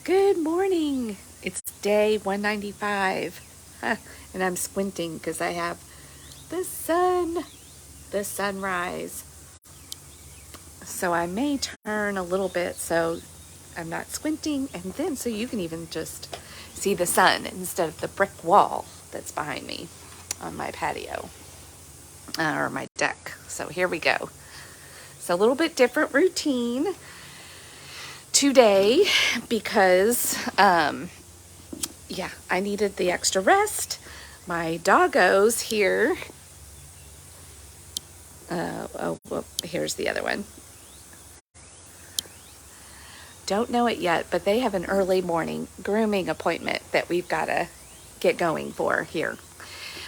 Good morning. It's day 195. And I'm squinting because I have the sunrise. So I may turn a little bit so I'm not squinting, and then so you can even just see the sun instead of the brick wall that's behind me on my patio or my deck. So here we go. It's a little bit different routine today because I needed the extra rest. My doggos here, here's the other one. Don't know it yet, but they have an early morning grooming appointment that we've got to get going for here.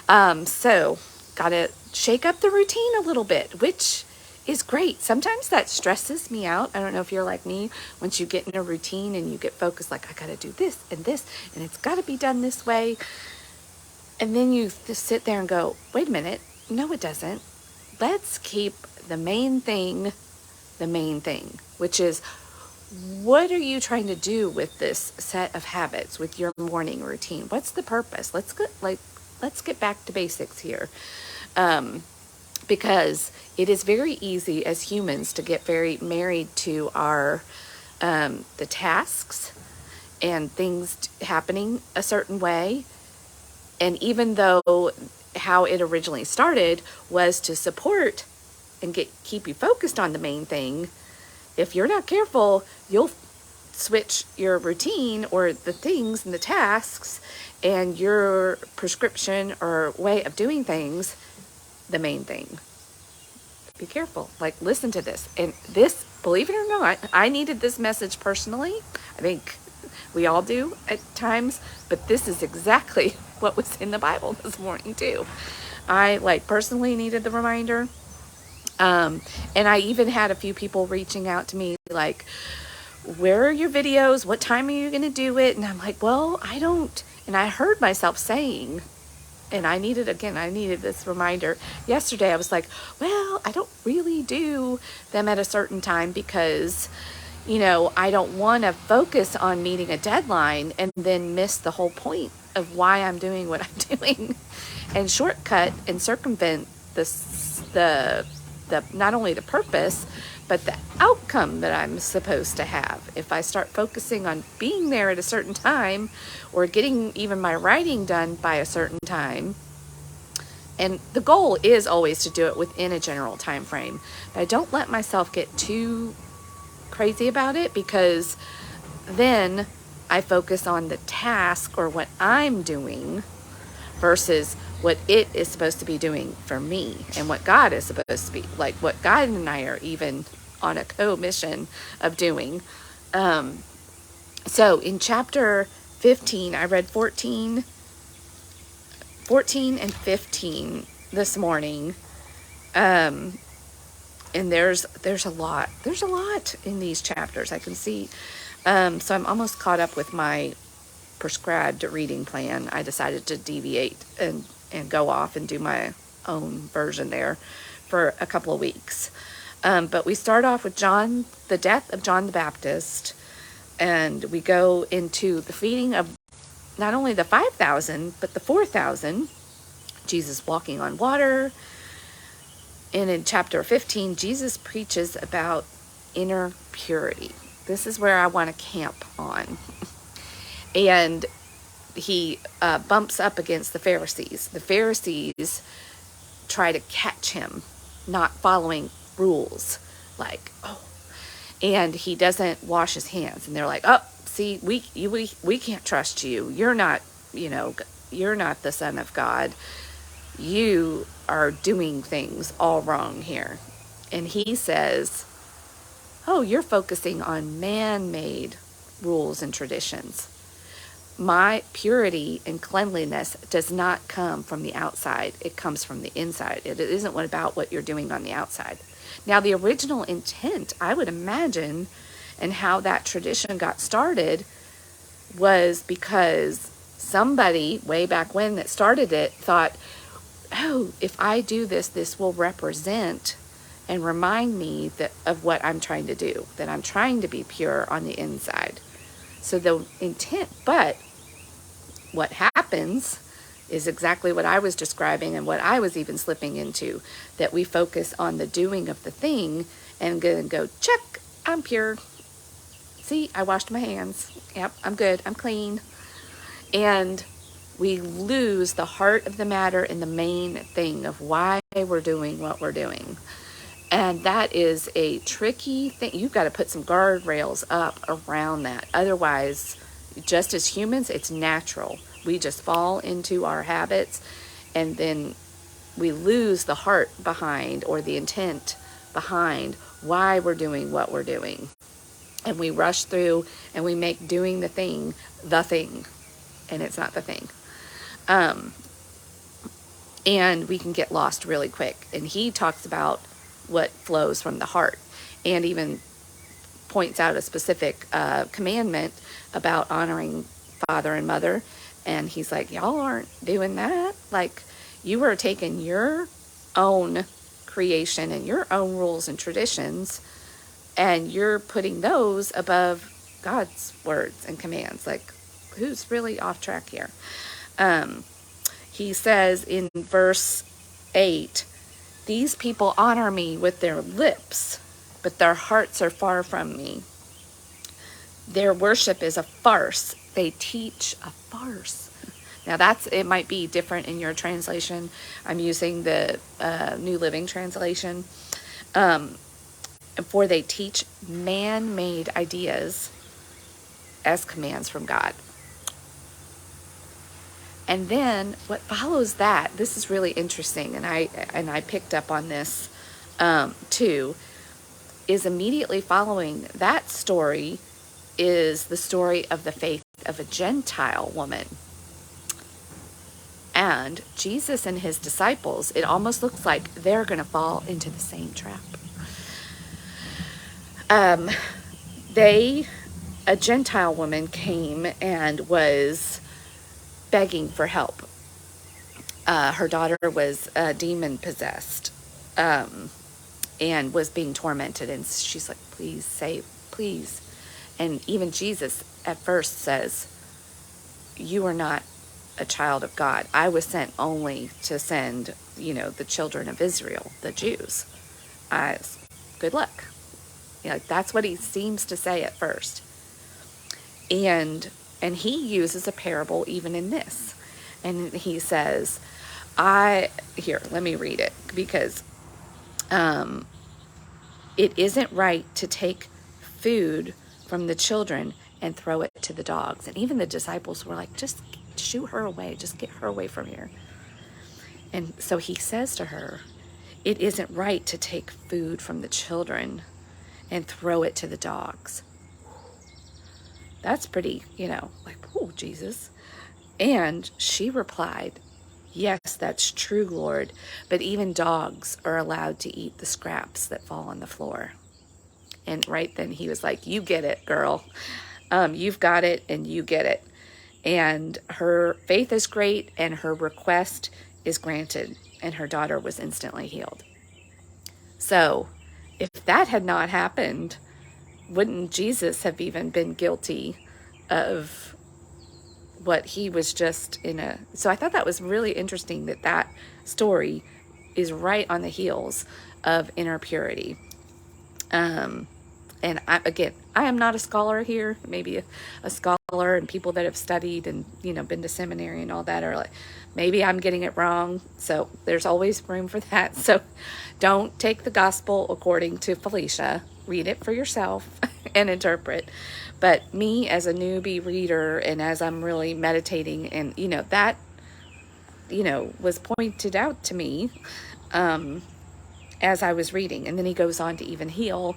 So got to shake up the routine a little bit, which is great. Sometimes that stresses me out. I don't know if you're like me. Once you get in a routine and you get focused, like I got to do this, and it's got to be done this way. And then you just sit there and go, wait a minute. No, it doesn't. Let's keep the main thing, which is, what are you trying to do with this set of habits, with your morning routine? What's the purpose? Let's get back to basics here. Because it is very easy as humans to get very married to our the tasks and things happening a certain way. And even though how it originally started was to support and keep you focused on the main thing, if you're not careful, you'll switch your routine or the things and the tasks and your prescription or way of doing things, the main thing. Be careful. Like, listen to this. And this, believe it or not, I needed this message personally. I think we all do at times, but this is exactly what was in the Bible this morning too. I personally needed the reminder. And I even had a few people reaching out to me like, where are your videos? What time are you going to do it? And I'm like, well, I don't. And I heard myself saying, and I needed this reminder. Yesterday, I was like, well, I don't really do them at a certain time because, I don't want to focus on meeting a deadline and then miss the whole point of why I'm doing what I'm doing and shortcut and circumvent the not only the purpose, but the outcome that I'm supposed to have. If I start focusing on being there at a certain time or getting even my writing done by a certain time, and the goal is always to do it within a general time frame, but I don't let myself get too crazy about it because then I focus on the task or what I'm doing versus what it is supposed to be doing for me and what God is supposed to be, like what God and I are even on a co-mission of doing. So in chapter 15, I read 14 and 15 this morning. And there's a lot in these chapters. I can see. So I'm almost caught up with my prescribed reading plan. I decided to deviate and go off and do my own version there for a couple of weeks. But we start off with the death of John the Baptist, and we go into the feeding of not only the 5,000, but the 4,000, Jesus walking on water. And in chapter 15, Jesus preaches about inner purity. This is where I want to camp on. And he bumps up against the Pharisees. The Pharisees try to catch him not following rules, and he doesn't wash his hands. And they're like, oh, see, we can't trust you. You're not the Son of God. You are doing things all wrong here. And he says, oh, you're focusing on man-made rules and traditions. My purity and cleanliness does not come from the outside. It comes from the inside. It isn't about what you're doing on the outside. Now, the original intent, I would imagine, and how that tradition got started was because somebody way back when that started it thought, oh, if I do this, this will represent and remind me of what I'm trying to do, that I'm trying to be pure on the inside. So the intent, but what happens is exactly what I was describing and what I was even slipping into, that we focus on the doing of the thing and go, check, I'm pure. See, I washed my hands. Yep, I'm good. I'm clean. And we lose the heart of the matter and the main thing of why we're doing what we're doing. And that is a tricky thing. You've got to put some guardrails up around that. Otherwise, just as humans, it's natural. We just fall into our habits, and then we lose the heart behind, or the intent behind, why we're doing what we're doing. And we rush through and we make doing the thing, and it's not the thing. And we can get lost really quick. And he talks about what flows from the heart, and even points out a specific commandment about honoring father and mother. And he's like, y'all aren't doing that. Like, you are taking your own creation and your own rules and traditions, and you're putting those above God's words and commands. Like, who's really off track here? He says in verse 8, these people honor me with their lips, but their hearts are far from me. Their worship is a farce. They teach a farce. Now it might be different in your translation. I'm using the New Living Translation. For they teach man-made ideas as commands from God. And then what follows that, this is really interesting, and I picked up on this too, is immediately following that story is the story of the faith of a Gentile woman. And Jesus and his disciples, it almost looks like they're going to fall into the same trap. A Gentile woman came and was begging for help. Her daughter was demon possessed, and was being tormented. And she's like, please save, please. And even Jesus at first says, you are not a child of God. I was sent only to send, the children of Israel, the Jews. Good luck. That's what he seems to say at first. And he uses a parable even in this. And he says, let me read it, because it isn't right to take food from the children and throw it to the dogs. And even the disciples were like, just shoo her away, just get her away from here. And so he says to her, it isn't right to take food from the children and throw it to the dogs. That's pretty, like, oh, Jesus. And she replied, yes, that's true, Lord, but even dogs are allowed to eat the scraps that fall on the floor. And right then he was like, you get it, girl. You've got it, and you get it. And her faith is great, and her request is granted, and her daughter was instantly healed. So if that had not happened, wouldn't Jesus have even been guilty of what he was just so I thought that was really interesting that story is right on the heels of inner purity. And I am not a scholar here. Maybe a scholar, and people that have studied and, been to seminary and all that are like, maybe I'm getting it wrong. So there's always room for that. So don't take the gospel according to Felicia. Read it for yourself and interpret. But me as a newbie reader, and as I'm really meditating, and, that, was pointed out to me as I was reading. And then he goes on to even heal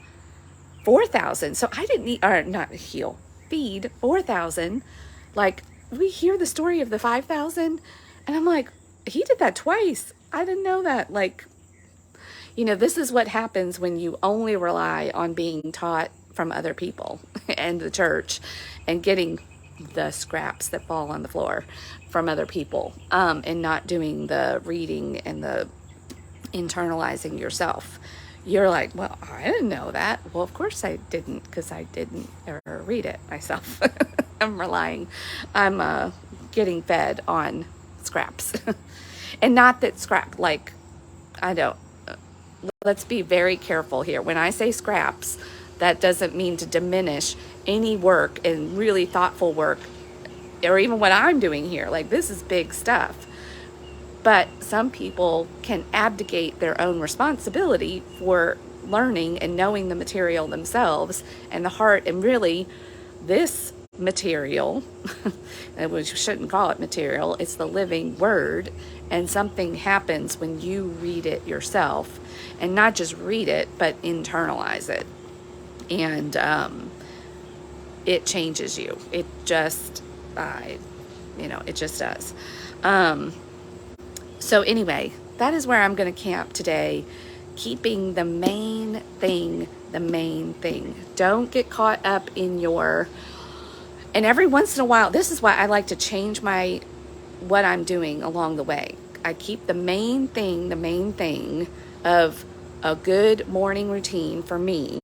4,000. So I didn't feed 4,000. Like, we hear the story of the 5,000, and I'm like, he did that twice. I didn't know that. Like, this is what happens when you only rely on being taught from other people and the church, and getting the scraps that fall on the floor from other people, and not doing the reading and the internalizing yourself. You're like, well, I didn't know that. Well, of course I didn't, because I didn't ever read it myself. I'm getting fed on scraps. And not that scrap, like, I don't, let's be very careful here. When I say scraps, that doesn't mean to diminish any work and really thoughtful work, or even what I'm doing here. Like, this is big stuff. But some people can abdicate their own responsibility for learning and knowing the material themselves and the heart. And really, this material, we shouldn't call it material, it's the living word. And something happens when you read it yourself, and not just read it, but internalize it. And it changes you. It just, it just does. So anyway, that is where I'm going to camp today. Keeping the main thing the main thing. Don't get caught up in and every once in a while, this is why I like to change what I'm doing along the way. I keep the main thing of a good morning routine for me.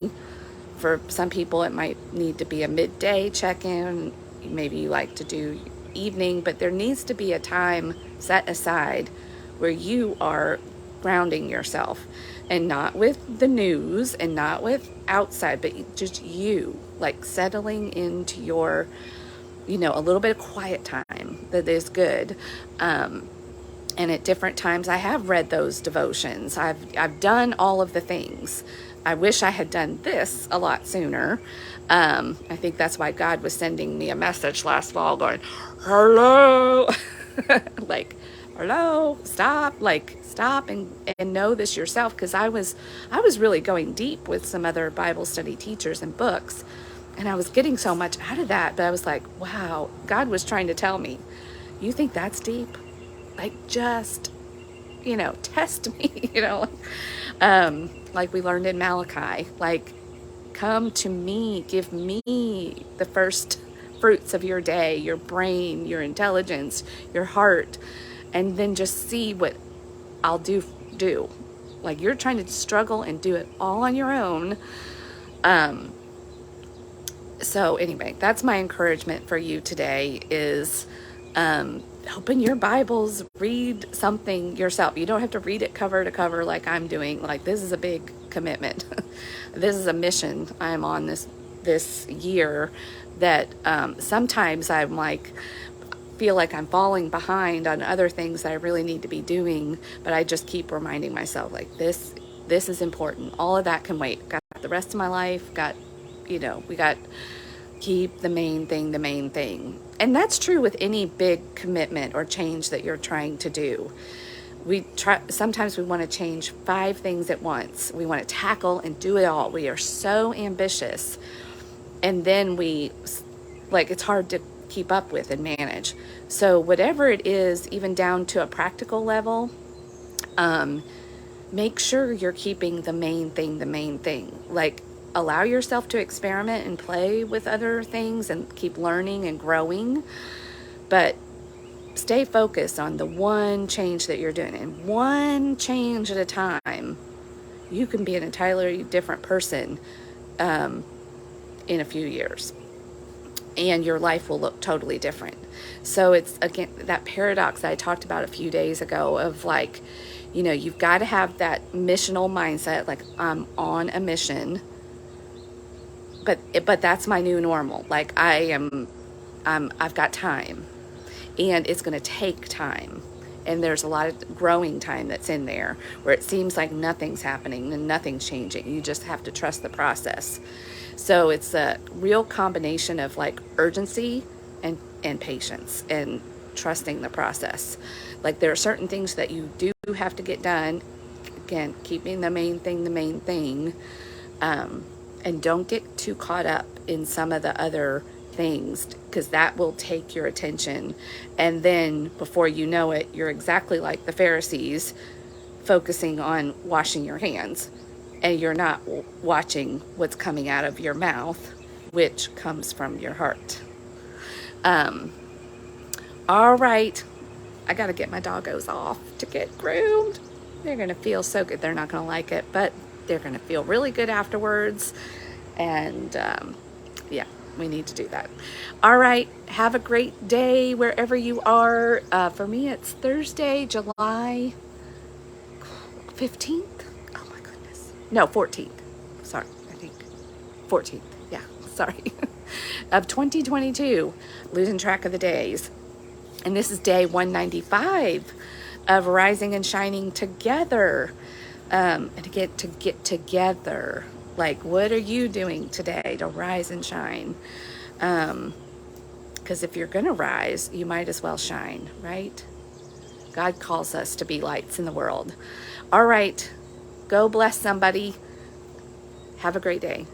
For some people, it might need to be a midday check-in. Maybe you like to do evening, but there needs to be a time set aside where you are grounding yourself, and not with the news and not with outside, but just you, like settling into your, a little bit of quiet time that is good. And at different times I have read those devotions. I've done all of the things. I wish I had done this a lot sooner. I think that's why God was sending me a message last fall going, hello, like, hello, stop and know this yourself. Because I was really going deep with some other Bible study teachers and books, and I was getting so much out of that. But I was like, wow, God was trying to tell me, you think that's deep? Like, just, test me, like we learned in Malachi, like, come to me, give me the first fruits of your day, your brain, your intelligence, your heart, and then just see what I'll do. Like, you're trying to struggle and do it all on your own. So anyway, that's my encouragement for you today is, open your Bibles, read something yourself. You don't have to read it cover to cover like I'm doing. Like, this is a big commitment. This is a mission I'm on this year that sometimes I'm like, feel like I'm falling behind on other things that I really need to be doing, but I just keep reminding myself, like, this is important. All of that can wait. Got the rest of my life, keep the main thing. And that's true with any big commitment or change that you're trying to do. Sometimes we want to change 5 things at once. We want to tackle and do it all. We are so ambitious. And then it's hard to keep up with and manage. So whatever it is, even down to a practical level, make sure you're keeping the main thing. Like, allow yourself to experiment and play with other things and keep learning and growing, but stay focused on the one change that you're doing. And one change at a time, you can be an entirely different person in a few years, and your life will look totally different. So it's, again, that paradox I talked about a few days ago of, like, you've got to have that missional mindset, like, I'm on a mission. But that's my new normal. Like, I've got time, and it's going to take time. And there's a lot of growing time that's in there where it seems like nothing's happening and nothing's changing. You just have to trust the process. So it's a real combination of, like, urgency and patience and trusting the process. Like, there are certain things that you do have to get done. Again, keeping the main thing. And don't get too caught up in some of the other things, because that will take your attention. And then before you know it, you're exactly like the Pharisees, focusing on washing your hands, and you're not watching what's coming out of your mouth, which comes from your heart. All right. I got to get my doggos off to get groomed. They're going to feel so good. They're not going to like it, but they're going to feel really good afterwards. And yeah, We need to do that. All right. Have a great day wherever you are. For me, it's Thursday, July 15th. Oh my goodness. No, 14th. Sorry, I think 14th. Yeah, sorry. Of 2022. Losing track of the days. And this is day 195 of Rising and Shining Together. And to get together. Like, what are you doing today to rise and shine? Because if you're going to rise, you might as well shine, right? God calls us to be lights in the world. All right. Go bless somebody. Have a great day.